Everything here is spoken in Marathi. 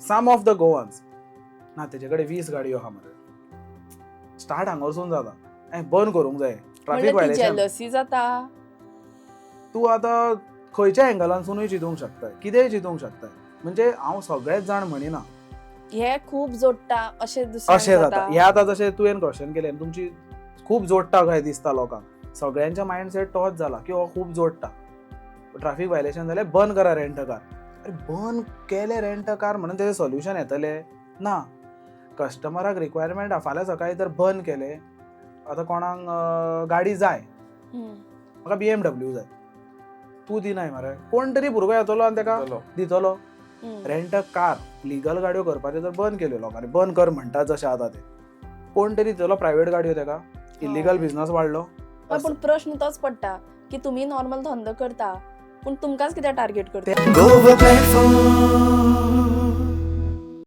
सम ऑफ द गोवन्स ना तेजे कडेन 20 गाडयो आहा मरे. स्टार्ट हांगासून जाता बंद करूंक जाय ट्रॅफिक वायलेशन. जेलसी जाता. तूं आतां खंयच्या एंगलानसूनय चिंतूंक शकता, कितेंय चिंतूंक शकता. म्हणजे हांव सगळेच जाण म्हणिना हे खूब जोडटा अशें अशें जाता. हे आतां जशें तुवें क्वेश्चन केलें तुमची खूब जोडटा काय दिसता लोकांक. सगळ्यांच्या मायंडसेट तोच जाला की हो खूब जोडटा. ट्रॅफिक वायलेशन जाल्यार बंद करा रेंट कार. अरे बंद केले रेंट कार म्हणून तेजें सोल्युशन येतलें ना. कस्टमराक रिक्वायरमेंट आहा फाल्यां सकाळी जर बंद केले, आतां कोणाक गाडी जाय, म्हाका BMW जाय, तूं दिनाय मरे, कोण तरी भुरगो येतलो आनी तेका दितलो. रेंट कार लिगल गाडयो करपाच्यो जर बंद केल्यो लोकांनी, बंद कर म्हणटात जशें आतां ते, कोण तरी दितलो प्रायव्हेट गाडयो तेका. इलिगल बिझनस वाडलो. पूण प्रश्न तोच पडटा की तुमी नॉर्मल धंदो करता पूण तुमकांच कित्याक टार्गेट करता.